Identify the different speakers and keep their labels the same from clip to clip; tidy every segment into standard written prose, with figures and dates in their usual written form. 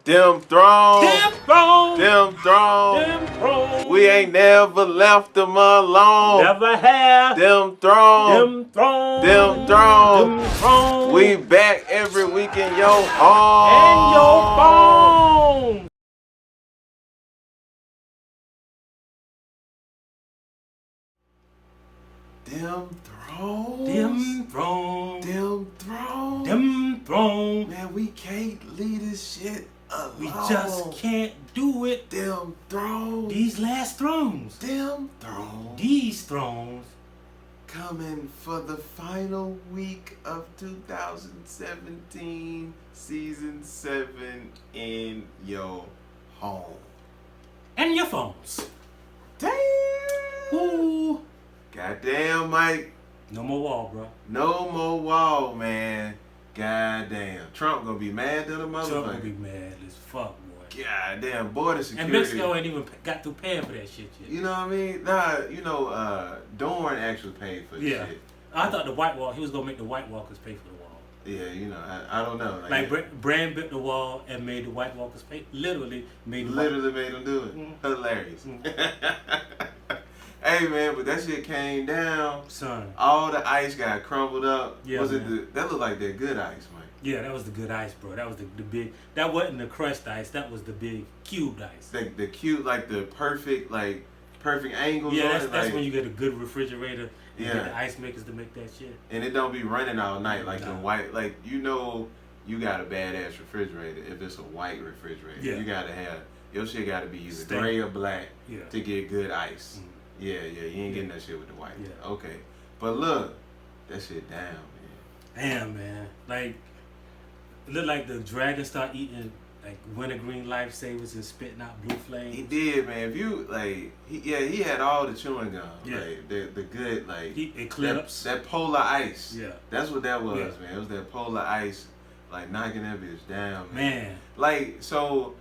Speaker 1: Them thrones.
Speaker 2: Them thrones.
Speaker 1: Them thrones.
Speaker 2: Them thrones.
Speaker 1: We ain't never left them alone.
Speaker 2: Never have.
Speaker 1: Them thrones.
Speaker 2: Them thrones.
Speaker 1: Them thrones.
Speaker 2: Them thrones.
Speaker 1: We back every week in your home.
Speaker 2: and your phone.
Speaker 1: Them thrones.
Speaker 2: Them thrones.
Speaker 1: Them thrones.
Speaker 2: Them thrones.
Speaker 1: Man, we can't leave this shit alone.
Speaker 2: We just can't do it.
Speaker 1: Them thrones.
Speaker 2: These last thrones.
Speaker 1: Them thrones.
Speaker 2: These thrones.
Speaker 1: Coming for the final week of 2017, season 7 in your home.
Speaker 2: And your phones.
Speaker 1: Damn.
Speaker 2: Ooh.
Speaker 1: Goddamn, Mike.
Speaker 2: No more wall, bro.
Speaker 1: No more wall, man. Goddamn. Trump gonna be mad at the motherfucker.
Speaker 2: Trump gonna be mad as fuck, boy.
Speaker 1: Goddamn, border security.
Speaker 2: And Mexico ain't even got through paying for that shit yet.
Speaker 1: You know what I mean? Nah, Dorn actually paid for the shit.
Speaker 2: I thought the White Wall, he was gonna make the White Walkers pay for the wall.
Speaker 1: Yeah, I don't know.
Speaker 2: Like Brand built the wall and made the White Walkers pay. Literally made them
Speaker 1: do it.
Speaker 2: Mm.
Speaker 1: Hilarious. Hey man, but that shit came down.
Speaker 2: Son.
Speaker 1: All the ice got crumbled up.
Speaker 2: Yeah,
Speaker 1: that looked like that good ice, Mike?
Speaker 2: Yeah, that was the good ice, bro. That was the big. That wasn't the crushed ice. That was the big cubed ice.
Speaker 1: The cute, like the perfect angles.
Speaker 2: Yeah,
Speaker 1: on
Speaker 2: that's
Speaker 1: it,
Speaker 2: when you get a good refrigerator. And
Speaker 1: yeah.
Speaker 2: get the ice makers to make that shit.
Speaker 1: And it don't be running all night like the white. Like you got a badass refrigerator if it's a white refrigerator.
Speaker 2: Yeah.
Speaker 1: You gotta have your shit. Got to be either gray or black to get good ice.
Speaker 2: Mm-hmm.
Speaker 1: Yeah, you ain't getting that shit with the white.
Speaker 2: Yeah.
Speaker 1: Okay, but look, that shit down, man.
Speaker 2: Damn, man. Like, it looked like the dragon start eating like wintergreen lifesavers and spitting out blue flames.
Speaker 1: He did, man. If you he had all the chewing gum.
Speaker 2: Yeah.
Speaker 1: Like the good
Speaker 2: Eclipse.
Speaker 1: that polar ice.
Speaker 2: Yeah.
Speaker 1: That's what that was, man. It was that polar ice, like knocking that bitch down,
Speaker 2: Man.
Speaker 1: Like, so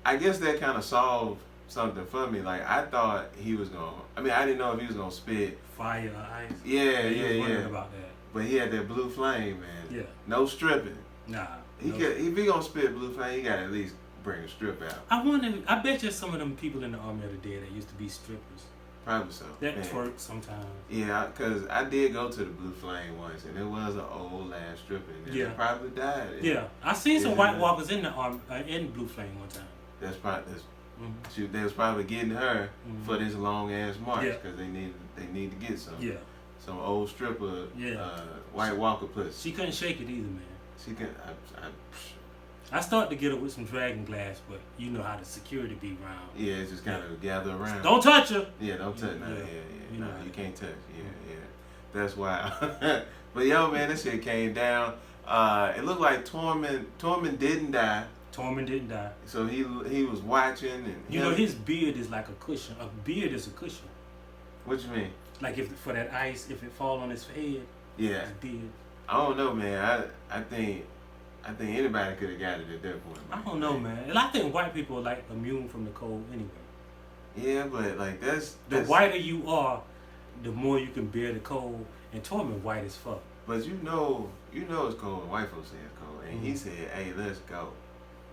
Speaker 1: I guess that kind of solved something for me. Like, I thought he was gonna. I mean, I didn't know if he was gonna spit
Speaker 2: fire or ice.
Speaker 1: Yeah,
Speaker 2: He was wondering
Speaker 1: yeah.
Speaker 2: about that.
Speaker 1: But he had that blue flame, man.
Speaker 2: Yeah.
Speaker 1: No stripping.
Speaker 2: Nah.
Speaker 1: If he gonna spit blue flame, he gotta at least bring a strip out.
Speaker 2: I bet you some of them people in the army of the dead that used to be strippers.
Speaker 1: Probably so.
Speaker 2: That
Speaker 1: man.
Speaker 2: twerk sometimes.
Speaker 1: Yeah, because I did go to the Blue Flame once, and it was an old ass stripper. And
Speaker 2: yeah.
Speaker 1: They probably died.
Speaker 2: Yeah. I seen some White Walkers in the army, in Blue Flame one time.
Speaker 1: They was probably getting her for this long ass march because they need to get some old stripper White Walker pussy.
Speaker 2: She couldn't shake it either, man.
Speaker 1: She can.
Speaker 2: I started to get her with some dragon glass, but you know how the security be around.
Speaker 1: Yeah, it's just kind of gather around.
Speaker 2: Don't touch her.
Speaker 1: Yeah, don't touch. No, no, you can't touch. Yeah. That's why. But yo, man, this shit came down. It looked like Tormund didn't die.
Speaker 2: Tormund didn't die.
Speaker 1: So he was watching, and
Speaker 2: you know his beard is like a cushion. A beard is a cushion.
Speaker 1: What you mean?
Speaker 2: Like if for that ice, if it fall on his head.
Speaker 1: Yeah.
Speaker 2: His beard.
Speaker 1: I don't know, man. I think anybody could have got it at that point.
Speaker 2: I don't know, man. And I think white people are like immune from the cold anyway.
Speaker 1: Yeah, but like that's
Speaker 2: the whiter you are, the more you can bear the cold. And Tormund white as fuck.
Speaker 1: But you know it's cold. White folks say it's cold, and he said, "Hey, let's go."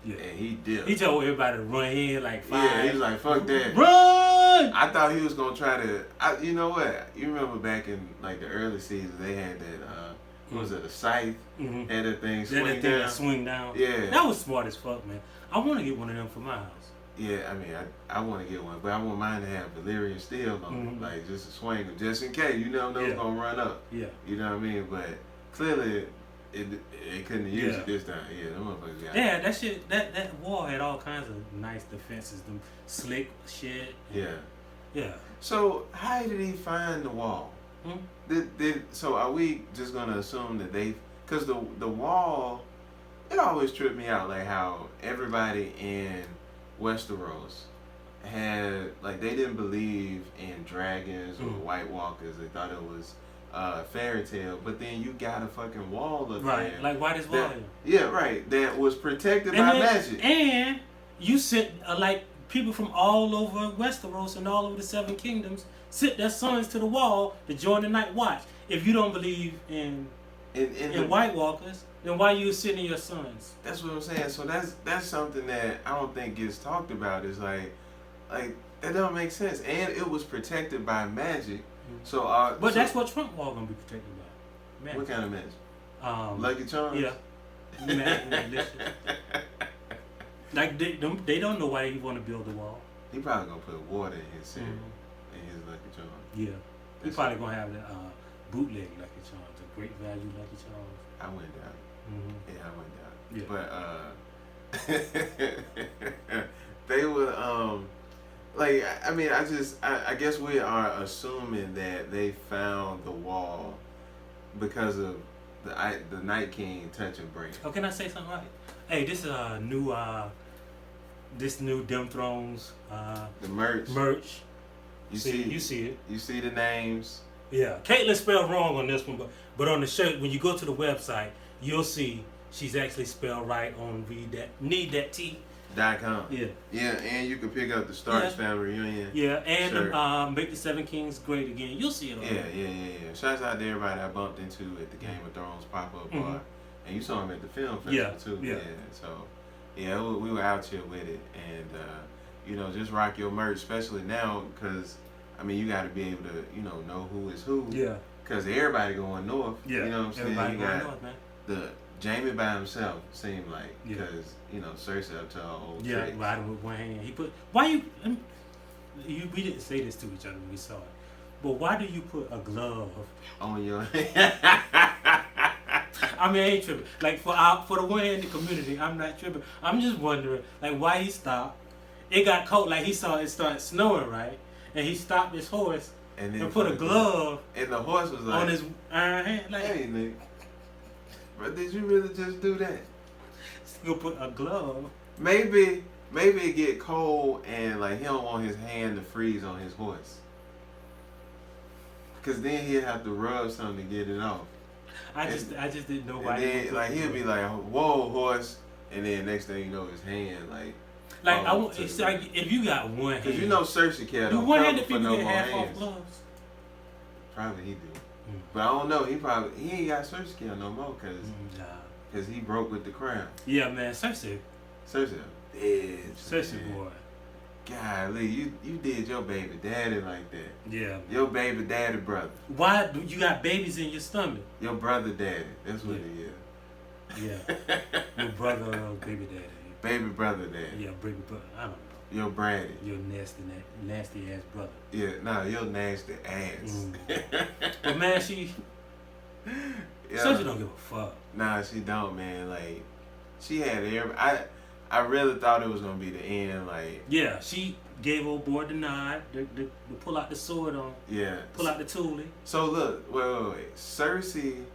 Speaker 2: Yeah.
Speaker 1: And he did.
Speaker 2: He told everybody to run in like 5.
Speaker 1: Yeah, he was like, "Fuck that,
Speaker 2: run!"
Speaker 1: I thought he was gonna try to. You know what? You remember back in like the early seasons, they had that. What was it? A scythe?
Speaker 2: Mm-hmm.
Speaker 1: Had that thing swing
Speaker 2: that
Speaker 1: down.
Speaker 2: Swing down.
Speaker 1: Yeah.
Speaker 2: That was smart as fuck, man. I want to get one of them for my house.
Speaker 1: Yeah, I mean, I want to get one, but I want mine to have Valyrian steel on it, like just a swing, just in case. You never know it's gonna run up.
Speaker 2: Yeah.
Speaker 1: You know what I mean? But clearly, it couldn't have used it this time. Yeah, them motherfuckers got it.
Speaker 2: Yeah, that shit. That wall had all kinds of nice defenses. Them slick shit.
Speaker 1: Yeah.
Speaker 2: Yeah.
Speaker 1: So how did he find the wall? So are we just gonna assume that because the wall, it always tripped me out, like how everybody in Westeros had, like, they didn't believe in dragons or White Walkers. They thought it was fairy tale, but then you got a fucking wall up
Speaker 2: right,
Speaker 1: there.
Speaker 2: like why this wall?
Speaker 1: Yeah, right. That was protected by magic.
Speaker 2: And you sit like people from all over Westeros and all over the 7 Kingdoms sit their sons to the wall to join the Night Watch. If you don't believe in White Walkers, Then why you sending your sons?
Speaker 1: That's what I'm saying. So that's something that I don't think gets talked about. Is like that don't make sense. And it was protected by magic. So
Speaker 2: but that's what Trump wall gonna be protected by.
Speaker 1: Magic. What kind of magic? Lucky Charms.
Speaker 2: Yeah. Like they don't know why he want to build the wall.
Speaker 1: He probably gonna put water in his cereal, in his Lucky Charms.
Speaker 2: Yeah. He probably gonna have the bootleg Lucky Charms, the great value Lucky Charms.
Speaker 1: I went down. Yeah, I went down. Yeah. But they were like, I mean, I guess we are assuming that they found the wall because of the Night King touching Bran.
Speaker 2: Oh, can I say something right? Hey, this is a new new Dem Thrones
Speaker 1: the merch. You see it. You see the names.
Speaker 2: Yeah, Caitlin spelled wrong on this one, but on the shirt, when you go to the website, you'll see she's actually spelled right on NeedThatT.com.
Speaker 1: Yeah. Yeah, and you can pick up the Starks Family Reunion.
Speaker 2: Yeah, and Make the Seven Kings Great Again. You'll see it all.
Speaker 1: Yeah. Shouts out to everybody I bumped into at the Game of Thrones pop-up bar. And you saw him at the film festival too. Yeah. So, yeah, we were out here with it. And, just rock your merch, especially now, because, I mean, you got to be able to, know who is who. Yeah. Because everybody going north. Yeah. You know what I'm saying?
Speaker 2: Everybody going north, man.
Speaker 1: The Jamie by himself seemed like, because, Cersei up to her old tricks.
Speaker 2: Yeah, riding with one hand. He put, why we didn't say this to each other when we saw it, but why do you put a glove
Speaker 1: on your
Speaker 2: I mean, I ain't tripping. Like, for the one-handed community, I'm not tripping. I'm just wondering, like, why he stopped. It got cold, like he saw it start snowing, right? And he stopped his horse and put a glove.
Speaker 1: And the horse was like,
Speaker 2: on his iron hand. Like,
Speaker 1: hey, nigga. But did you really just do that?
Speaker 2: Still put a glove.
Speaker 1: Maybe it get cold and like he don't want his hand to freeze on his horse. Cause then he'll have to rub something to get it off.
Speaker 2: I just didn't know why.
Speaker 1: And then like he'll be like, whoa, horse, and then next thing you know, his hand like.
Speaker 2: Like it's like if you got one hand.
Speaker 1: Cause Cersei can't.
Speaker 2: Do one-handed people get half off gloves?
Speaker 1: Probably he do. But I don't know. He ain't got Cersei kill no more because he broke with the crown.
Speaker 2: Yeah, man, Cersei,
Speaker 1: Cersei
Speaker 2: boy.
Speaker 1: Golly, you did your baby daddy like that.
Speaker 2: Yeah, man.
Speaker 1: Your baby daddy brother.
Speaker 2: Why do you got babies in your stomach?
Speaker 1: Your brother daddy. That's what it is.
Speaker 2: Yeah, your brother baby daddy.
Speaker 1: Baby brother daddy.
Speaker 2: Yeah, baby brother. I don't know.
Speaker 1: Your Brady.
Speaker 2: Your nasty ass brother.
Speaker 1: Yeah, your nasty ass.
Speaker 2: But man, Cersei don't give a fuck.
Speaker 1: Nah, she don't, man. Like, she had I really thought it was gonna be the end. Like,
Speaker 2: yeah, she gave old boy the nod, to pull out the sword on.
Speaker 1: Yeah.
Speaker 2: Pull out the toolie.
Speaker 1: So look, wait. Cersei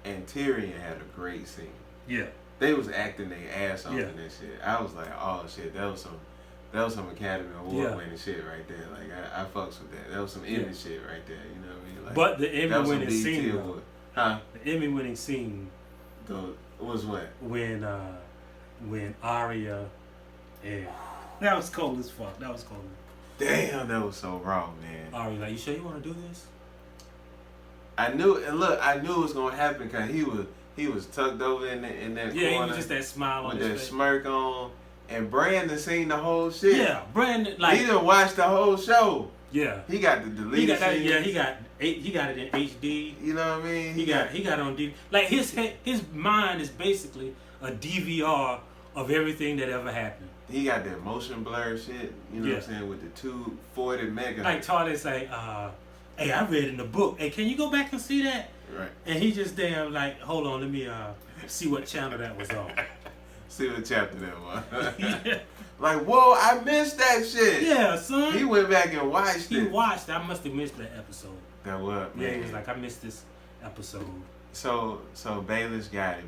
Speaker 1: and Tyrion had a great scene. Yeah. They was acting their ass off in that shit. I was like, oh shit, that was some Academy Award winning shit right there. Like I fucks with that. That was some Emmy shit right there. You know what I mean? Like,
Speaker 2: but the Emmy winning scene, though,
Speaker 1: huh?
Speaker 2: The Emmy winning scene.
Speaker 1: Was what?
Speaker 2: When Arya and that was cold as fuck. That was cold.
Speaker 1: Damn, that was so wrong, man.
Speaker 2: Arya, like, you sure you want to do this?
Speaker 1: I knew it was gonna happen because he was tucked over in that corner.
Speaker 2: Yeah, he was just that smile on his face.
Speaker 1: With that smirk on. And Brandon seen the whole shit.
Speaker 2: Yeah, Brandon, like,
Speaker 1: he done watched the whole show.
Speaker 2: Yeah,
Speaker 1: he got the deleted scenes.
Speaker 2: Yeah, he got it in HD.
Speaker 1: You know what I mean?
Speaker 2: He got it on DVD. Like his mind is basically a DVR of everything that ever happened.
Speaker 1: He got that motion blur shit. You know what I'm saying, with the 240 megahertz.
Speaker 2: Like Charlie say, hey, I read in the book. Hey, can you go back and see that?
Speaker 1: Right.
Speaker 2: And he just damn like, hold on, let me see what channel that was on.
Speaker 1: See what chapter that was. Yeah. Like, whoa, I missed that shit.
Speaker 2: Yeah, son.
Speaker 1: He went back and watched it.
Speaker 2: He watched it. I must have missed that episode.
Speaker 1: That what, man?
Speaker 2: Yeah, he was like, I missed this episode.
Speaker 1: So Baelish got it,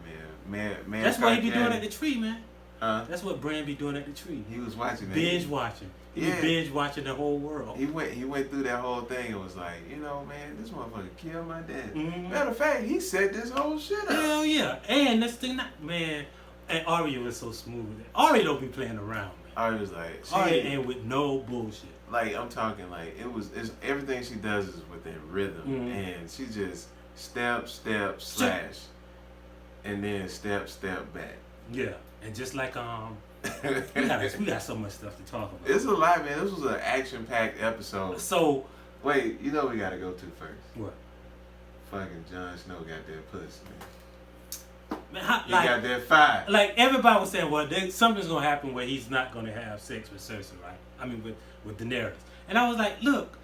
Speaker 1: man.
Speaker 2: That's what he be doing at the tree, man.
Speaker 1: Huh?
Speaker 2: That's what Bran be doing at the tree.
Speaker 1: He was watching that.
Speaker 2: Binge watching. He be binge watching the whole world.
Speaker 1: He went through that whole thing and was like, man, this motherfucker killed my dad.
Speaker 2: Mm-hmm.
Speaker 1: Matter of fact, he set this whole shit up.
Speaker 2: Hell yeah. And this thing, man, and Arya was so smooth with it. Arya don't be playing around, man.
Speaker 1: Arya was like,
Speaker 2: Arya ain't with no bullshit.
Speaker 1: Like, I'm talking like, it's everything she does is within rhythm.
Speaker 2: Mm-hmm.
Speaker 1: And she just step, slash. and then step back.
Speaker 2: Yeah, and just like we got so much stuff to talk about.
Speaker 1: It's a lot, man. This was an action-packed episode.
Speaker 2: So
Speaker 1: wait, you know we gotta go to first.
Speaker 2: What?
Speaker 1: Fucking Jon Snow got that pussy, man.
Speaker 2: He got
Speaker 1: that fire.
Speaker 2: Like everybody was saying, well, something's gonna happen where he's not gonna have sex with Cersei, right? I mean, with Daenerys. And I was like, look,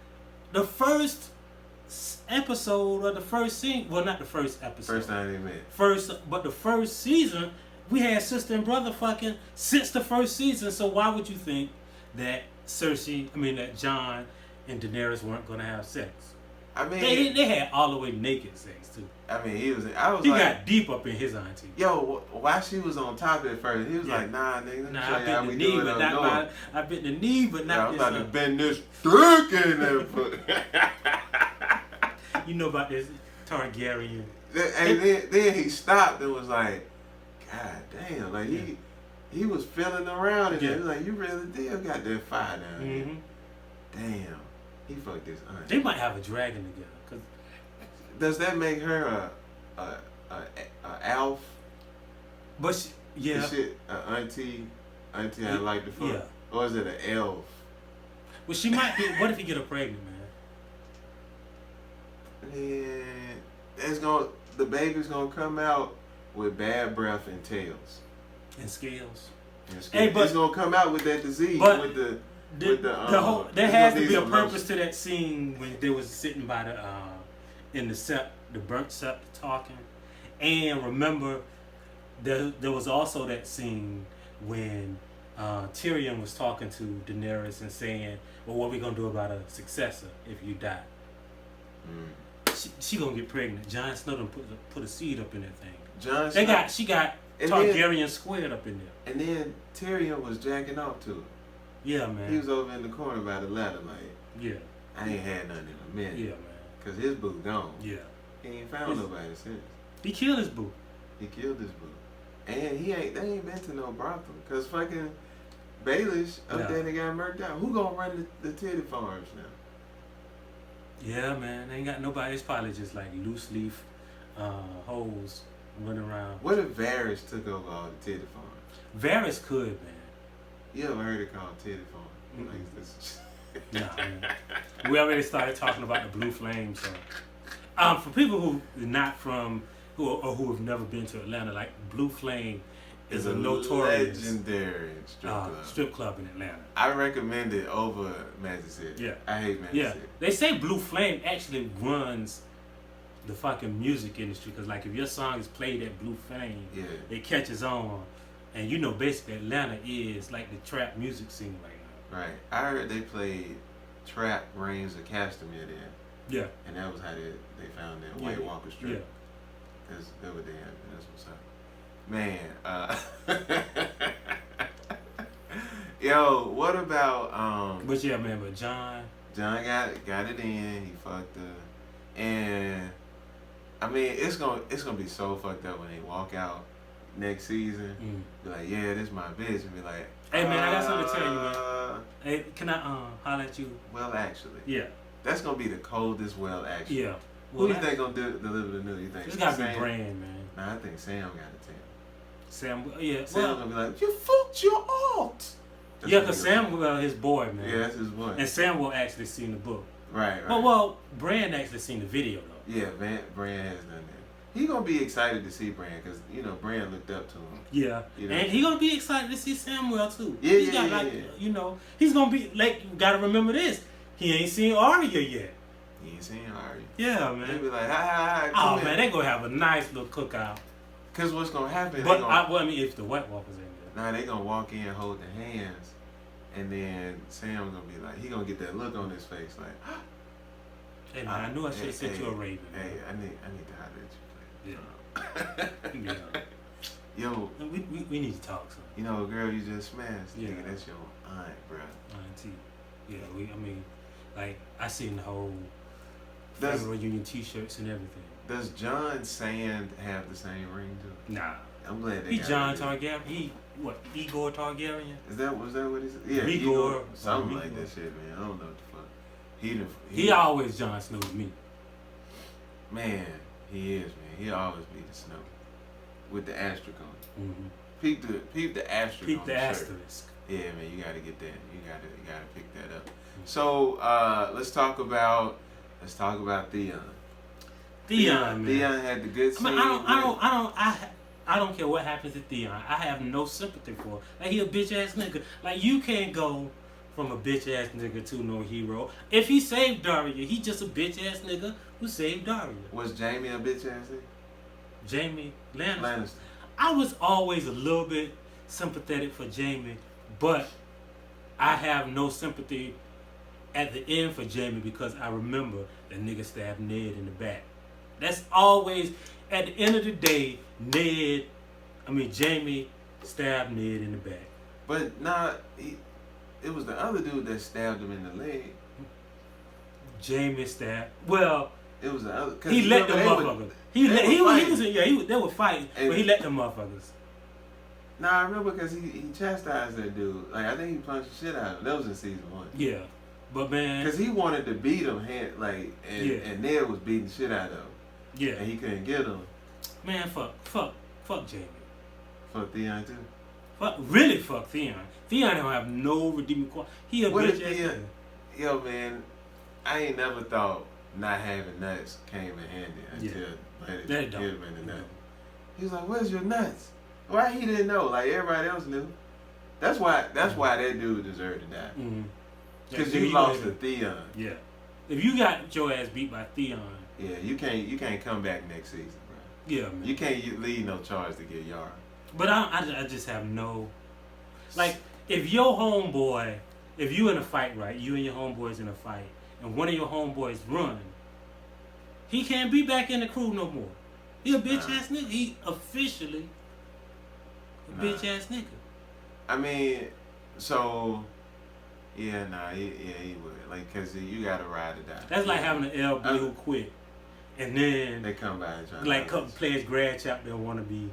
Speaker 2: the first episode or the first scene, well, not the first episode.
Speaker 1: First time they met.
Speaker 2: But the first season, we had sister and brother fucking since the first season. So why would you think that that Jon and Daenerys weren't gonna have sex?
Speaker 1: I mean,
Speaker 2: they had all the way naked sex too.
Speaker 1: I mean, he
Speaker 2: got deep up in his auntie.
Speaker 1: Yo, why she was on top of it first? He was like, nah, nigga.
Speaker 2: Nah, I bent the knee, but not I bent the knee, but not
Speaker 1: this.
Speaker 2: I'm
Speaker 1: about to bend this dick in there.
Speaker 2: You know about this Targaryen.
Speaker 1: And then he stopped and was like, God damn, like he was feeling around and he was like, you really did got that fire down here. Damn, he fucked this aunt.
Speaker 2: They might have a dragon together. Cause
Speaker 1: does that make her a elf?
Speaker 2: But
Speaker 1: auntie I like the fuck. Yeah. Or is it an elf?
Speaker 2: Well, she might be. What if he get her pregnant,
Speaker 1: man? The baby's gonna come out with bad breath and tails
Speaker 2: and scales.
Speaker 1: Hey, but it's gonna come out with that disease. But
Speaker 2: there has to be a purpose to that scene when they was sitting by the burnt scepter talking. And remember, there was also that scene when Tyrion was talking to Daenerys and saying, "Well, what are we gonna do about a successor if you die?" She gonna get pregnant. Jon Snow done put a seed up in that thing. She got Targaryen squared up in there.
Speaker 1: And then Tyrion was jacking off to her.
Speaker 2: Yeah, man.
Speaker 1: He was over in the corner by the ladder, like,
Speaker 2: yeah,
Speaker 1: I ain't had nothing in a minute.
Speaker 2: Yeah, man.
Speaker 1: Cause his boo gone.
Speaker 2: Yeah.
Speaker 1: He ain't found nobody since.
Speaker 2: He killed his boo.
Speaker 1: He killed his boo. And they ain't been to no brothel. Cause fucking Baelish up there, they got murked out. Who gonna run the titty farms now?
Speaker 2: Yeah, man. They ain't got nobody. It's probably just like loose leaf hoes running around.
Speaker 1: What if Varys took over all the titty farms?
Speaker 2: Varys could, man.
Speaker 1: You ever heard it called titty farm? Like this?
Speaker 2: Nah, man. We already started talking about the Blue Flame, so for people who are not from who have never been to Atlanta, like Blue Flame is a notorious
Speaker 1: legendary
Speaker 2: strip club in Atlanta.
Speaker 1: I recommend it over Magic City.
Speaker 2: Yeah,
Speaker 1: I hate Magic City.
Speaker 2: They say Blue Flame actually runs the fucking music industry because, like, if your song is played at Blue Flame, it catches on, and you know, basically Atlanta is like the trap music scene right now.
Speaker 1: Right. I heard they played Trap Reigns of Castamere there.
Speaker 2: Yeah.
Speaker 1: And that was how they found that White Walker Strip. Yeah. That was there. That's what's up. Man, yo, what about
Speaker 2: But yeah, man, but Jon
Speaker 1: got it in, he fucked her. And I mean it's gonna be so fucked up when they walk out next season. Be like, yeah, this is my bitch, and be like,
Speaker 2: hey man, I got something to tell you, man. Hey, can I holler at you?
Speaker 1: Well, actually.
Speaker 2: Yeah.
Speaker 1: That's gonna be the coldest well actually.
Speaker 2: Yeah.
Speaker 1: Who you think gonna deliver the news? You think
Speaker 2: it's gotta be Brand, man.
Speaker 1: Nah, I think Sam got to tell.
Speaker 2: Sam, yeah.
Speaker 1: Sam's gonna be like, you fucked your aunt.
Speaker 2: Yeah, because Sam, his boy, man.
Speaker 1: Yeah, that's his boy.
Speaker 2: And Sam will actually seen the book.
Speaker 1: Right.
Speaker 2: Well, Brand actually seen the video, though.
Speaker 1: Yeah, Brand has done that. He gonna be excited to see Brand, because, you know, Brand looked up to him.
Speaker 2: Yeah. You know? And he gonna be excited to see Samuel, too.
Speaker 1: Yeah,
Speaker 2: he's got, you know, he's gonna be, like, you gotta remember this. He ain't seen Arya yet.
Speaker 1: He ain't seen Arya.
Speaker 2: Yeah, man.
Speaker 1: They be like, hi,
Speaker 2: man, they gonna have a nice little cookout.
Speaker 1: Because what's gonna happen?
Speaker 2: But, I mean, if the White Walkers in
Speaker 1: Nah,
Speaker 2: there.
Speaker 1: they gonna walk in holding hands, and then Sam's gonna be like, he gonna get that look on his face, like,
Speaker 2: hey man, I knew I should have sent you a raven.
Speaker 1: Hey, I need to holler at you,
Speaker 2: please. Yeah.
Speaker 1: Yo,
Speaker 2: we need to talk, son.
Speaker 1: You know, a girl you just smashed.
Speaker 2: Yeah.
Speaker 1: Nigga, that's your aunt, bro.
Speaker 2: Auntie. Yeah, I mean, like, I seen the whole family reunion T-shirts and everything.
Speaker 1: Does Jon Sand have the same ring too?
Speaker 2: Nah.
Speaker 1: I'm glad they
Speaker 2: he Jon Targaryen. He what? Igor Targaryen?
Speaker 1: Was that what he said? Yeah,
Speaker 2: Igor.
Speaker 1: Something like that shit, man. I don't know what the fuck.
Speaker 2: He always Jon Snow to me.
Speaker 1: Man, he is, man. He always be the Snow. with the asterisk on it.
Speaker 2: Mm-hmm.
Speaker 1: Peep the asterisk.
Speaker 2: Peep
Speaker 1: on
Speaker 2: the asterisk.
Speaker 1: Yeah, man, you gotta get that. You gotta pick that up. So let's talk about Theon.
Speaker 2: Theon, man.
Speaker 1: Theon had the good scene.
Speaker 2: I don't care what happens to Theon. I have no sympathy for him. Like, he a bitch ass nigga. Like, you can't go from a bitch ass nigga to no hero. If he saved Daria, he just a bitch ass nigga who saved Daria.
Speaker 1: Was Jaime a bitch ass nigga?
Speaker 2: Jaime Lannister. I was always a little bit sympathetic for Jaime, but I have no sympathy at the end for Jaime because I remember that nigga stabbed Ned in the back. That's always, at the end of the day, Jaime stabbed Ned in the back.
Speaker 1: But nah, it was the other dude that stabbed him in the leg.
Speaker 2: Jaime stabbed. Well,
Speaker 1: it was the other.
Speaker 2: He let them motherfuckers. They were fighting, but he let them motherfuckers.
Speaker 1: Nah, I remember because he chastised that dude. Like, I think he punched the shit out of him. That was in season 1.
Speaker 2: Yeah, but man,
Speaker 1: because he wanted to beat him, and Ned was beating the shit out of him.
Speaker 2: Yeah,
Speaker 1: and he couldn't get him.
Speaker 2: Man, fuck Jaime.
Speaker 1: Fuck Theon too.
Speaker 2: Fuck Theon. Theon don't have no redeeming quality. He a bitch ass nigga.
Speaker 1: Yo, man, I ain't never thought not having nuts came in handy until hit him in the nuts. He was like, "Where's your nuts?" Why he didn't know? Like, everybody else knew. That's why that dude deserved to die. Because you lost to Theon.
Speaker 2: Yeah. If you got your ass beat by Theon.
Speaker 1: Yeah, you can't come back next season, bro.
Speaker 2: Yeah, man.
Speaker 1: You can't lead no charge to get Yara.
Speaker 2: But I just have no, like, if you in a fight, right? You and your homeboys in a fight, and one of your homeboys run, he can't be back in the crew no more. He a bitch ass nigga. He officially a bitch ass nigga.
Speaker 1: I mean, so yeah, he would, like, cause you gotta ride or die.
Speaker 2: That's like having an LB who quit, and then
Speaker 1: they come by and try
Speaker 2: like play his grad chapter and want to be.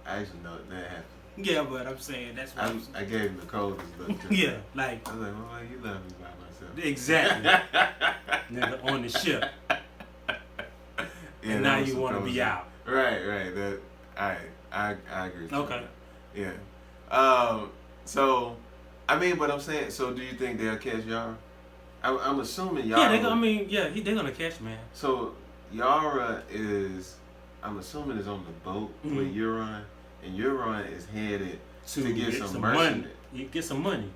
Speaker 1: I actually know that happened.
Speaker 2: Yeah, but I'm saying that's what
Speaker 1: I gave him the coldest look too.
Speaker 2: Yeah, like,
Speaker 1: I was like, well, you left me by myself.
Speaker 2: Exactly. Nigga on the ship. And now you want to be out.
Speaker 1: Right. That I agree with you.
Speaker 2: Okay.
Speaker 1: Yeah. So, I mean, but I'm saying, so do you think they'll catch Yara? I'm assuming Yara.
Speaker 2: Yeah, they're gonna catch, man.
Speaker 1: So Yara I'm assuming is on the boat with Euron, and Euron is headed to get some mercenaries.
Speaker 2: You get some money.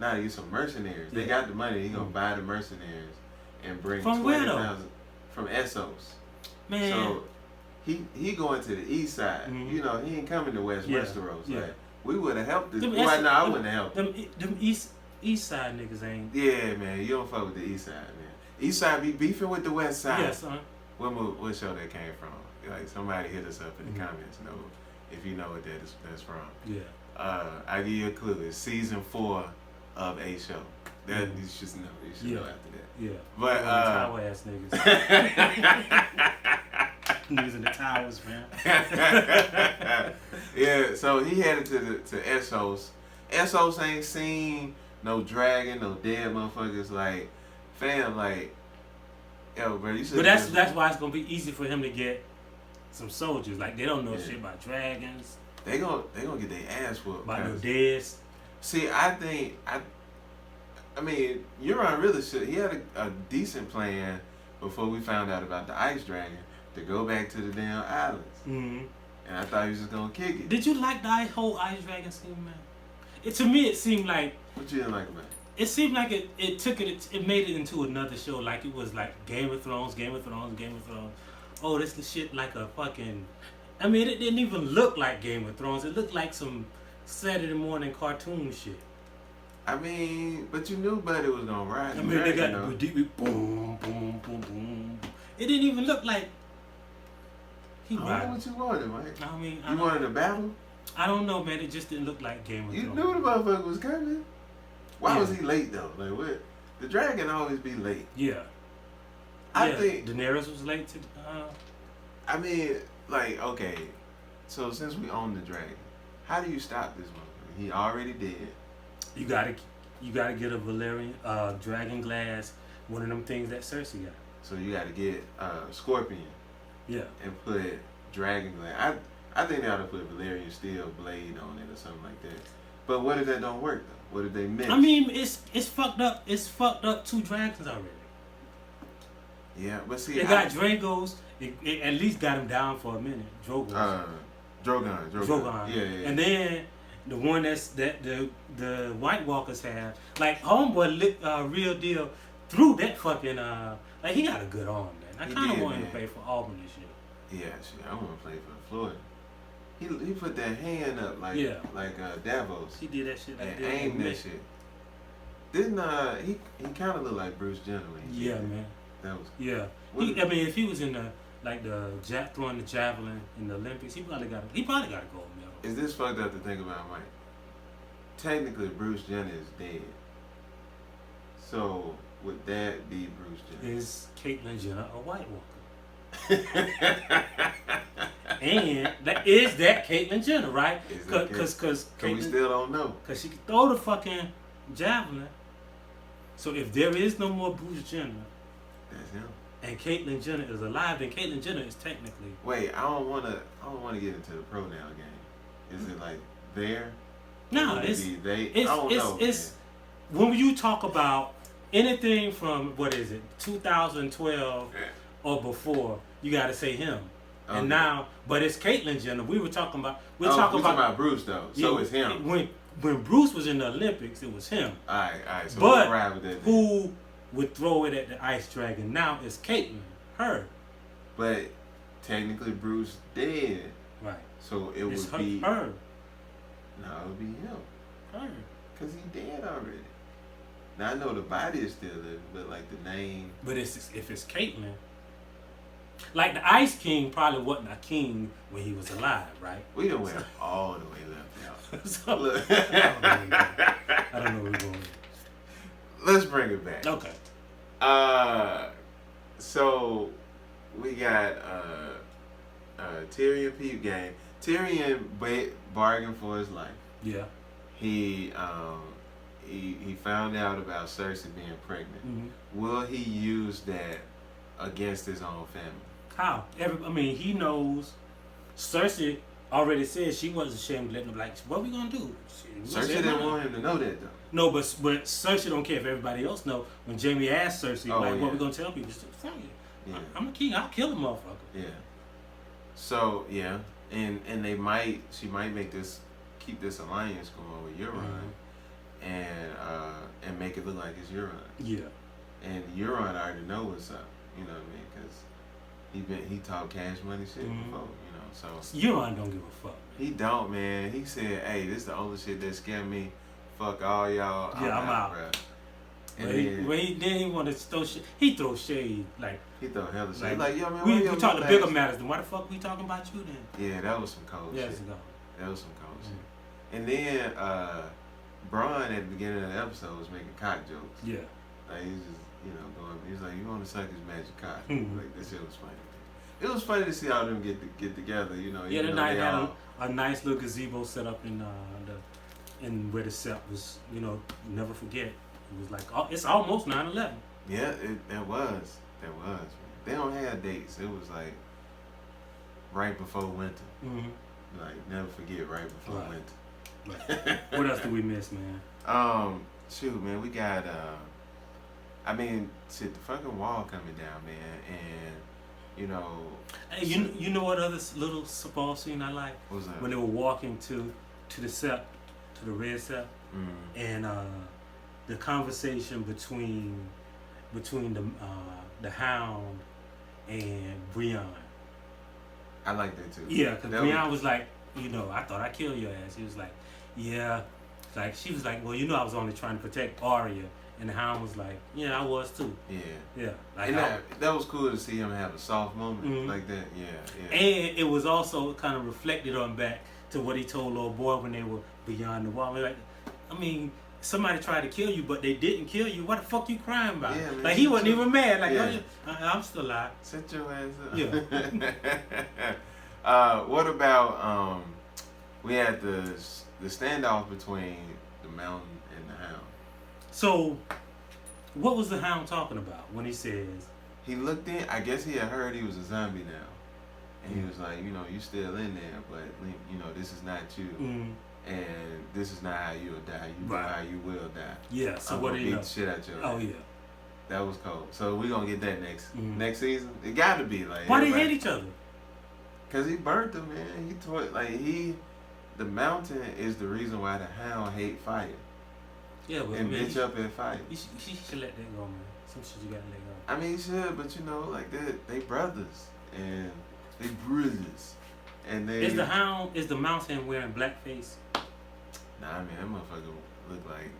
Speaker 1: Nah, to get some mercenaries. They got the money. He gonna buy the mercenaries and bring
Speaker 2: from
Speaker 1: 20,000 from Essos.
Speaker 2: Man.
Speaker 1: So he going to the east side. You know, he ain't coming to Westeros.
Speaker 2: Yeah.
Speaker 1: Like, we would have helped this.
Speaker 2: I
Speaker 1: wouldn't have helped
Speaker 2: them east side niggas ain't.
Speaker 1: Yeah, man, you don't fuck with the east side, man. East side be beefing with the west side.
Speaker 2: Yeah, son.
Speaker 1: What show that came from? Like, somebody hit us up in the comments. Know if you know what that's from.
Speaker 2: Yeah.
Speaker 1: I give you a clue. It's season 4 of a show. That you should know. You should know after that.
Speaker 2: Yeah.
Speaker 1: But
Speaker 2: tower ass niggas. Niggas in the towers, man.
Speaker 1: Yeah. So he headed to Essos. Essos ain't seen no dragon, no dead motherfuckers. Like, fam, like, yo, bro, you said.
Speaker 2: But that's why it's gonna be easy for him to get some soldiers. Like, they don't know shit about dragons.
Speaker 1: They gonna get their ass whooped.
Speaker 2: About no deads.
Speaker 1: See, I mean, Euron really should. He had a decent plan before we found out about the ice dragon to go back to the damn islands. And I thought he was just gonna kick it.
Speaker 2: Did you like the whole ice dragon scene, man? To me, it seemed like.
Speaker 1: What you didn't like about it?
Speaker 2: It seemed like it made it into another show. Like, it was like Game of Thrones. Oh, this is shit like a fucking. I mean, it didn't even look like Game of Thrones. It looked like some Saturday morning cartoon shit.
Speaker 1: I mean, but you knew Buddy was gonna ride.
Speaker 2: I mean, they got the boom, boom, boom, boom. It didn't even look like he ride.
Speaker 1: I don't know what you wanted, Mike.
Speaker 2: I mean,
Speaker 1: you wanted a battle?
Speaker 2: I don't know, man. It just didn't look like Game of Thrones.
Speaker 1: You knew the motherfucker was coming. Why was he late though? Like, what? The dragon always be late.
Speaker 2: Yeah.
Speaker 1: I think
Speaker 2: Daenerys was late to.
Speaker 1: I mean, like, okay. So since we own the dragon, how do you stop this motherfucker? He already dead.
Speaker 2: You gotta get a Valerian dragon glass, one of them things that Cersei got.
Speaker 1: So you gotta get Scorpion.
Speaker 2: Yeah.
Speaker 1: And put dragon glass. I think they ought to put Valerian Steel blade on it or something like that. But what if that don't work though? What if they miss?
Speaker 2: I mean, it's fucked up. It's fucked up 2 dragons already.
Speaker 1: Yeah, but see,
Speaker 2: they got Dragos. It at least got him down for a minute. Drogon.
Speaker 1: Yeah.
Speaker 2: And then the one that the White Walkers have, like Homeboy, real deal, threw that fucking like he got a good arm, man. I kind of want him to play for Auburn this
Speaker 1: year. Yeah, shit, I want to play for Florida. He put that hand up like Davos.
Speaker 2: He did that shit.
Speaker 1: And aimed that shit. Didn't he kind of looked like Bruce Jenner when he did that.
Speaker 2: Man.
Speaker 1: That was
Speaker 2: I mean, if he was in the throwing the javelin in the Olympics, he probably got a gold medal.
Speaker 1: Is this fucked up to think about, Mike? Technically, Bruce Jenner is dead. So would that be Bruce Jenner?
Speaker 2: Is Caitlyn Jenner a White Walker? And is that Caitlyn Jenner, right? Because
Speaker 1: we still don't know.
Speaker 2: Because she can throw the fucking javelin. So if there is no more Bruce Jenner,
Speaker 1: that's him.
Speaker 2: And Caitlyn Jenner is alive, then Caitlyn Jenner is technically.
Speaker 1: Wait, I don't wanna get into the pronoun game. Is it like there?
Speaker 2: No, it's
Speaker 1: they. I don't know.
Speaker 2: It's when you talk about anything from 2012 or before, you gotta say him. Okay. And now, but it's Caitlyn Jenner. We were talking about. We're talking about
Speaker 1: Bruce though. So it's him.
Speaker 2: When Bruce was in the Olympics, it was him.
Speaker 1: All right. So
Speaker 2: but
Speaker 1: we'll with that
Speaker 2: who would throw it at the Ice Dragon? Now it's Caitlyn, her.
Speaker 1: But technically, Bruce dead.
Speaker 2: Right.
Speaker 1: So it would be
Speaker 2: her.
Speaker 1: No, it would be him.
Speaker 2: Her.
Speaker 1: Cause he dead already. Now I know the body is still there, but like the name.
Speaker 2: But if it's Caitlyn. Like the Ice King probably wasn't a king when he was alive, right?
Speaker 1: We don't went all the way left out.
Speaker 2: So, look. I don't know where we're going.
Speaker 1: Let's bring it back.
Speaker 2: Okay.
Speaker 1: So we got Tyrion peep game. Tyrion bargained for his life.
Speaker 2: Yeah.
Speaker 1: He found out about Cersei being pregnant. Mm-hmm. Will he use that against his own family?
Speaker 2: How? He knows. Cersei already said she wasn't ashamed to let him. Like, what are we gonna do?
Speaker 1: Cersei didn't want him to know that though.
Speaker 2: No, but Cersei don't care if everybody else know. When Jaime asked Cersei, what we gonna tell people? She said, fuck it. Yeah. I'm a king. I'll kill the motherfucker.
Speaker 1: Yeah. So yeah, and she might keep this alliance going with Euron, and make it look like it's Euron.
Speaker 2: Yeah.
Speaker 1: And Euron already know what's up. You know what I mean? Because he talked cash money shit before. You know, so
Speaker 2: Euron don't give a fuck. Man.
Speaker 1: He don't, man. He said, "Hey, this is the only shit that scared me. Fuck all y'all.
Speaker 2: Yeah, I'm out."
Speaker 1: Bro.
Speaker 2: And then he wanted to throw shit. He throw shade like.
Speaker 1: He throw hella shade. Like, yo, man,
Speaker 2: we talk the bigger matters. Then why the fuck we talking about you then?
Speaker 1: Yeah, that was some cold shit. That was some cold shit. And then Bronn at the beginning of the episode was making cock jokes.
Speaker 2: Yeah.
Speaker 1: Like he's just he's like, you want to suck his magic cock. Like that shit was funny. It was funny to see all them get together. You know.
Speaker 2: Yeah, the night had a nice little gazebo set up in where the set was. You know, never forget. It was like it's almost 9/11.
Speaker 1: Yeah, it was. It was. Man. They don't have dates. It was like right before winter. Mm-hmm. Like never forget right before winter.
Speaker 2: Right. What else do we miss, man?
Speaker 1: Shoot, man, we got shit, the fucking wall coming down, man, and you know.
Speaker 2: Hey, you know what other little small scene I like?
Speaker 1: What's that?
Speaker 2: When they were walking to the sept, to the red sept, and the conversation between the Hound and Brienne.
Speaker 1: I like that too.
Speaker 2: Yeah, because Brienne was like, I thought I killed your ass. He was like, yeah. Like she was like, well, I was only trying to protect Arya. And the Hound was like, yeah, I was too. Yeah. Yeah. Like
Speaker 1: and that was cool to see him have a soft moment like that. Yeah.
Speaker 2: And it was also kind of reflected on back to what he told old boy when they were beyond the wall. Like, somebody tried to kill you, but they didn't kill you. What the fuck you crying about? Yeah, man, like he wasn't even mad. Like, I'm still alive.
Speaker 1: Set your ass up.
Speaker 2: Yeah.
Speaker 1: What about we had the standoff between the Mountain and the Hound.
Speaker 2: So, what was the Hound talking about when he says?
Speaker 1: He looked in. I guess he had heard he was a zombie now. And he was like, you know, you still in there, but you know, this is not you. And this is not how you'll die. You know how you will die.
Speaker 2: Yeah. So what do you know?
Speaker 1: Beat the shit out your
Speaker 2: Oh
Speaker 1: ass.
Speaker 2: yeah.
Speaker 1: That was cold. So we gonna get that next season. It got to be like.
Speaker 2: Why they hate each other?
Speaker 1: Cause he burnt them, man. He tore the mountain is the reason why the hound hate fire.
Speaker 2: Yeah, but
Speaker 1: and bitch up at fire.
Speaker 2: She should let that go, man. Some shit you gotta let go.
Speaker 1: I mean, he should, but you know, like they brothers and they brothers, and they.
Speaker 2: Is the mountain wearing blackface?
Speaker 1: Nah, I mean that motherfucker look like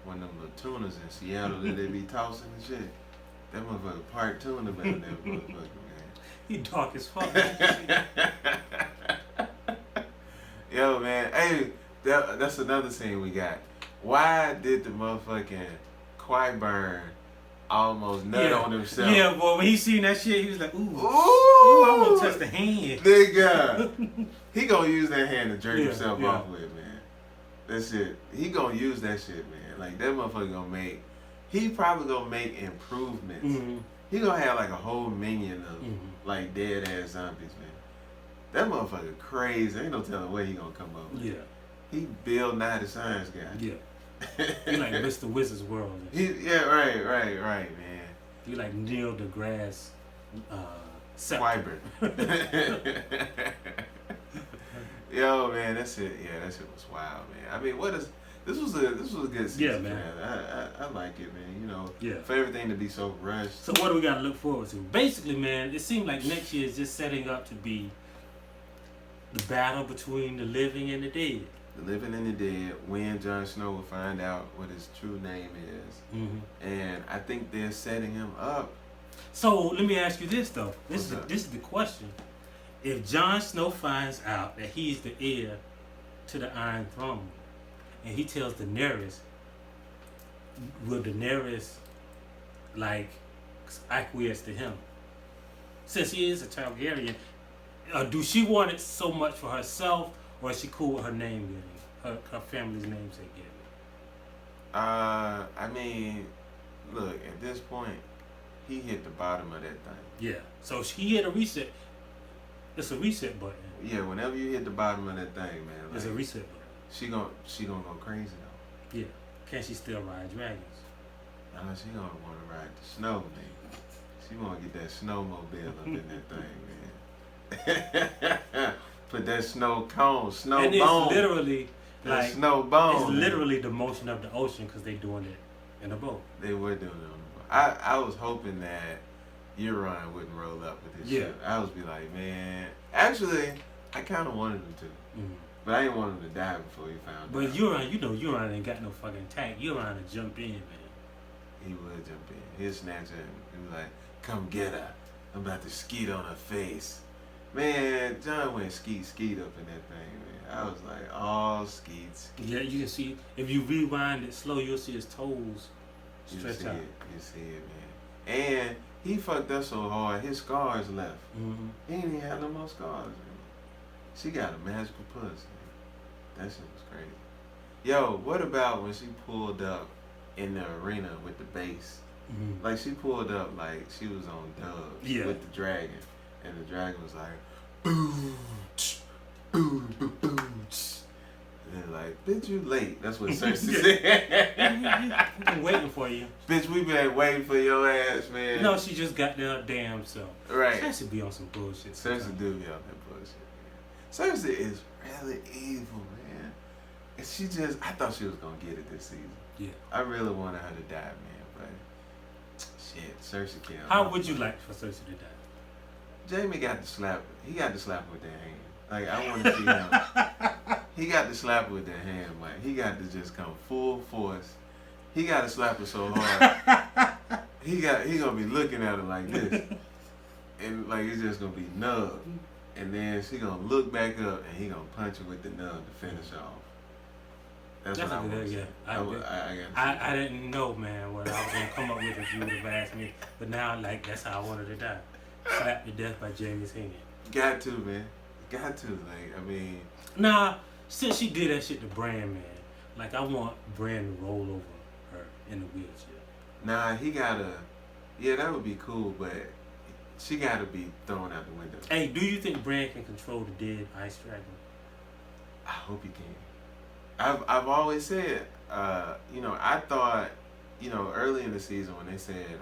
Speaker 1: one of them little tuners in Seattle that they be tossing and shit. That motherfucker part tuna better than that motherfucker, man.
Speaker 2: He dark as fuck.
Speaker 1: Yo, man, hey, that's another scene we got. Why did the motherfucking Qui-Burn almost nut on himself?
Speaker 2: Yeah, boy, when he seen that shit, he was like, ooh, I want to touch the hand.
Speaker 1: Nigga, he gonna use that hand to jerk himself off with, man. That's it. He gonna use that shit, man. Like, that motherfucker he probably gonna make improvements. He gonna have like a whole minion of like dead ass zombies, man. That motherfucker crazy. Ain't no telling where he gonna come up with.
Speaker 2: Yeah.
Speaker 1: He Bill Nye the Science Guy.
Speaker 2: Yeah. He like Mr. Wizard's World.
Speaker 1: Right, man.
Speaker 2: He like Neil deGrasse
Speaker 1: Qui-Burn. Yo, man, that's it. Yeah, that shit was wild, man. I mean, this was a good season.
Speaker 2: Yeah, man.
Speaker 1: I like it, man. You know,
Speaker 2: yeah.
Speaker 1: For everything to be so rushed.
Speaker 2: So what do we got to look forward to? Basically, man, it seemed like next year is just setting up to be the battle between the living and the dead.
Speaker 1: The living and the dead. When Jon Snow will find out what his true name is, and I think they're setting him up.
Speaker 2: So let me ask you this though. This is the question. If Jon Snow finds out that he's the heir to the Iron Throne, and he tells Daenerys, will Daenerys like acquiesce to him? Since he is a Targaryen, do she want it so much for herself, or is she cool with her name getting, her family's namesake getting?
Speaker 1: I mean, look, at this point, he hit the bottom of that thing.
Speaker 2: Yeah. So he hit a reset. It's a reset button.
Speaker 1: Yeah, whenever you hit the bottom of that thing, man. Like,
Speaker 2: it's a reset button.
Speaker 1: She gonna go crazy though.
Speaker 2: Yeah. Can she still ride dragons?
Speaker 1: Nah, she gonna wanna ride the snow, man. She wanna get that snowmobile up in that thing, man. Put that snow cone, snow
Speaker 2: and
Speaker 1: bone.
Speaker 2: It's literally like
Speaker 1: snow bone.
Speaker 2: It's literally the motion of the ocean because they doing it in a boat.
Speaker 1: They were doing it on the boat. I was hoping that Euron wouldn't roll up with his ship. I was be like, man. Actually, I kind of wanted him to, but I didn't want him to die before he found out.
Speaker 2: But Euron ain't got no fucking tank. Euron to jump in, man.
Speaker 1: He would jump in. He'd snatch her and be like, "Come get her. I'm about to skeet on her face." Man, John went skeet up in that thing, man. I was like, all skeets.
Speaker 2: Yeah, you can see, if you rewind it slow, you'll see his toes stretch out.
Speaker 1: You see it, man. And he fucked up so hard, his scars left. He ain't even have no more scars, man. She got a magical puss, man. That shit was crazy. Yo, what about when she pulled up in the arena with the bass? Like, she pulled up like she was on dubs with the dragon. And the dragon was like, boom, boom, boom, boom. And they're like, bitch, you late. That's what Cersei said.
Speaker 2: We've been waiting for you.
Speaker 1: Bitch, we been waiting for your ass, man.
Speaker 2: No, she just got there damn self.
Speaker 1: Right.
Speaker 2: Cersei be on some bullshit.
Speaker 1: Cersei do be on that bullshit, man. Cersei is really evil, man. And she just, I thought she was going to get it this season.
Speaker 2: Yeah.
Speaker 1: I really wanted her to die, man. But, shit, Cersei killed her.
Speaker 2: How would you like for Cersei to die?
Speaker 1: Jamie got to slap. He got to slap with that hand. Like, I want to see him. He got to slap with that hand, like he got to just come full force. He got to slap her so hard. He gonna be looking at her like this, and like it's just gonna be nub. And then she gonna look back up, and he gonna punch her with the nub to finish off. That's what I want.
Speaker 2: Yeah,
Speaker 1: I
Speaker 2: I didn't know, man, what I was gonna come up with if you would have asked me. But now, like, that's how I wanted to die. Slapped to death by Jamie's hand.
Speaker 1: Got to, man. Got to. Like, I mean.
Speaker 2: Nah, since she did that shit to Bran, man, like, I want Bran to roll over her in the wheelchair.
Speaker 1: Nah, he gotta. Yeah, that would be cool, but she got to be thrown out the window.
Speaker 2: Hey, do you think Bran can control the dead ice dragon?
Speaker 1: I hope he can. I've always said, I thought, early in the season when they said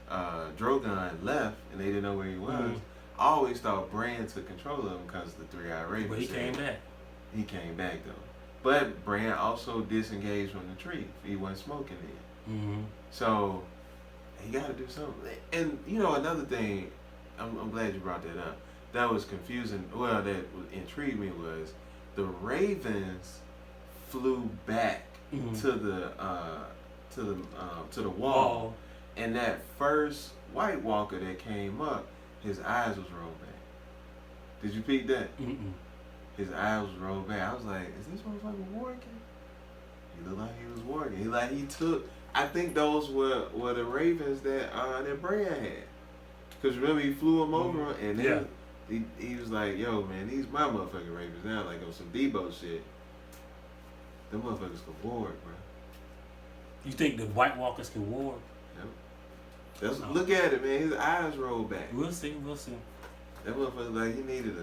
Speaker 1: Drogon left and they didn't know where he was, I always thought Bran took control of him because the three-eyed raven.
Speaker 2: But he came back.
Speaker 1: He came back though. But Bran also disengaged from the tree. He wasn't smoking it.
Speaker 2: Mm-hmm.
Speaker 1: So he got to do something. And another thing, I'm glad you brought that up. That was confusing. Well, that intrigued me was the ravens flew back to the wall, and that first White Walker that came up, his eyes was rolled back. Did you peek that?
Speaker 2: Mm-mm.
Speaker 1: His eyes was rolled back. I was like, is this motherfucker working? He looked like he was working. He took. I think those were the ravens that Bran had. Cause remember he flew him over and then he was like, yo man, these my motherfucking ravens now, like on some Debo shit. Them motherfuckers can ward, bro.
Speaker 2: You think the White Walkers can ward?
Speaker 1: Yep. Look at it, man. His eyes rolled back.
Speaker 2: We'll see.
Speaker 1: That motherfucker like he needed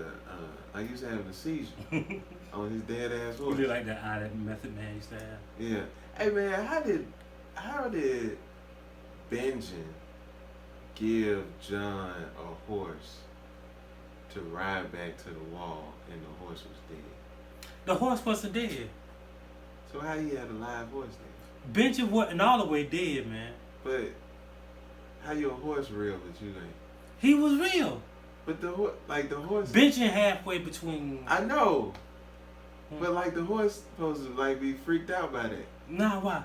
Speaker 1: like he was having a seizure on his dead ass horse.
Speaker 2: You like that eye that Method Man used to have?
Speaker 1: Yeah. Hey man, how did Benjen give John a horse to ride back to the wall and the horse was dead?
Speaker 2: The horse wasn't dead.
Speaker 1: So how he had a live horse then?
Speaker 2: Benjen wasn't all the way dead, man.
Speaker 1: But how your horse real but you ain't?
Speaker 2: He was real.
Speaker 1: But the horse.
Speaker 2: Benjen halfway between.
Speaker 1: I know. But the horse supposed to be freaked out by that.
Speaker 2: Nah, why?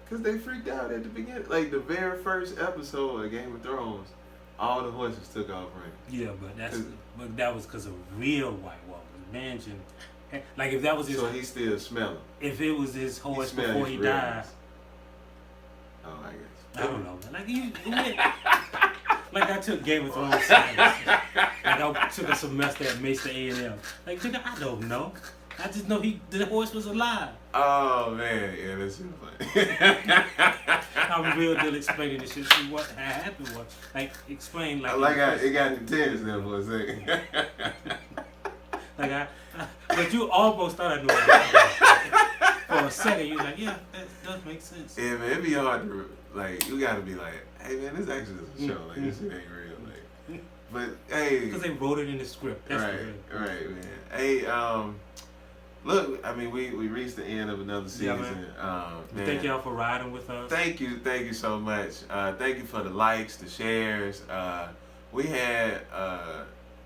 Speaker 1: Cause they freaked out at the beginning. Like the very first episode of Game of Thrones, all the horses took off running.
Speaker 2: Yeah, but that was because of real White Walkers. Benjen, if that was his.
Speaker 1: So he still smelling.
Speaker 2: If it was his horse before he died.
Speaker 1: Oh, I guess.
Speaker 2: I don't know, man. I took Game of Thrones science. I took a semester at Mesa A&M. Nigga, I don't know. I just know the horse was alive.
Speaker 1: Oh man, yeah, that's so funny.
Speaker 2: I'm real deal explaining this shit. See what happened was explain
Speaker 1: it got intense there for a second.
Speaker 2: But you almost thought I knew that. For a second, you was like, yeah, that does make sense.
Speaker 1: Yeah, man, it'd be hard to you gotta be like, hey man, this actually is a show. This shit ain't real. But hey,
Speaker 2: because they wrote it in the script. That's
Speaker 1: right, man. Hey, look, I mean, we reached the end of another season.
Speaker 2: Yeah, man. Thank y'all for riding with us.
Speaker 1: Thank you so much. Thank you for the likes, the shares. We had,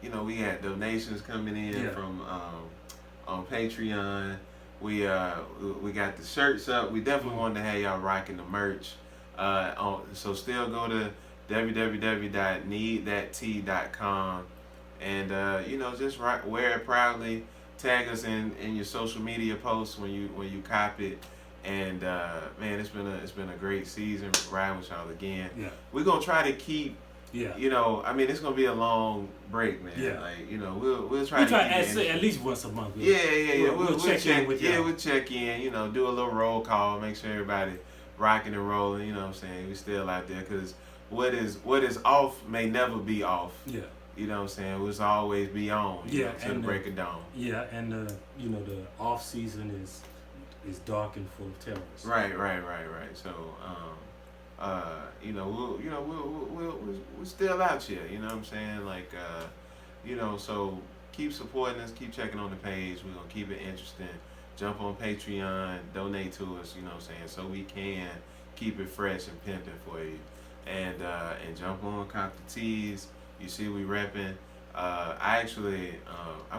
Speaker 1: we had donations coming in from on Patreon. We got the shirts up. We definitely wanted to have y'all rocking the merch. So still go to www.needthat.com and just wear it proudly. Tag us in your social media posts when you cop it. And man, it's been a great season riding with y'all again.
Speaker 2: Yeah.
Speaker 1: We're gonna try to keep. Yeah. It's gonna be a long break, man.
Speaker 2: Yeah.
Speaker 1: We'll try to
Speaker 2: at least once a month.
Speaker 1: Yeah. We'll
Speaker 2: check in with y'all.
Speaker 1: Yeah, we'll check in. Do a little roll call, make sure everybody rocking and rolling. You know what I'm saying? We still out there because what is off may never be off.
Speaker 2: Yeah.
Speaker 1: You know what I'm saying? We'll always be on. Till the break of dawn.
Speaker 2: Yeah, and the off season is dark and full of terrorists.
Speaker 1: Right. So we're still out here. You know what I'm saying? So keep supporting us, keep checking on the page. We're gonna keep it interesting. Jump on Patreon, donate to us. You know what I'm saying? So we can keep it fresh and pimping for you. And jump on, cop the tees. You see we repping. I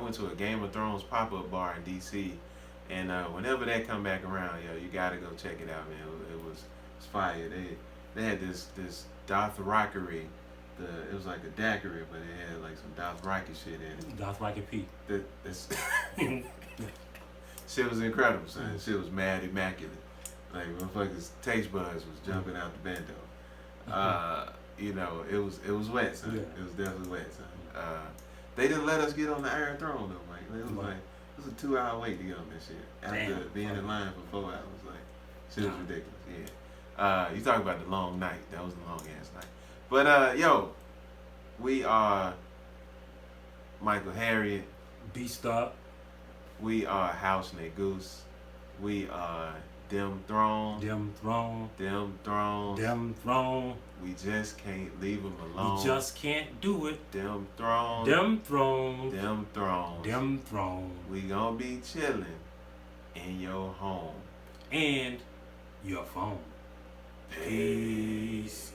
Speaker 1: went to a Game of Thrones pop-up bar in DC, and whenever that come back around, you gotta go check it out, man. It was fire. They had this Dothraki. It was like a daiquiri, but it had like some Dothraki shit in it.
Speaker 2: Dothraki Pete.
Speaker 1: Shit was incredible, son. Shit was mad immaculate. Like motherfuckers' taste buds was jumping out the bento. It was wet, son. Yeah. It was definitely wet, son. They didn't let us get on the Iron Throne though, Mike. It was a 2-hour wait to get on that shit. After being in line for 4 hours, shit was ridiculous. Yeah. You talk about the long night. That was the long ass night. But We are Michael Harriet.
Speaker 2: B-Star.
Speaker 1: We are House Negus. We are Them Throne.
Speaker 2: Them Throne.
Speaker 1: Them Thrones.
Speaker 2: Them Throne.
Speaker 1: We just can't leave them alone.
Speaker 2: We just can't do it.
Speaker 1: Them Thrones.
Speaker 2: Them Thrones.
Speaker 1: Them Thrones.
Speaker 2: Them Thrones.
Speaker 1: We gonna be chilling in your home.
Speaker 2: And your phone.
Speaker 1: Peace.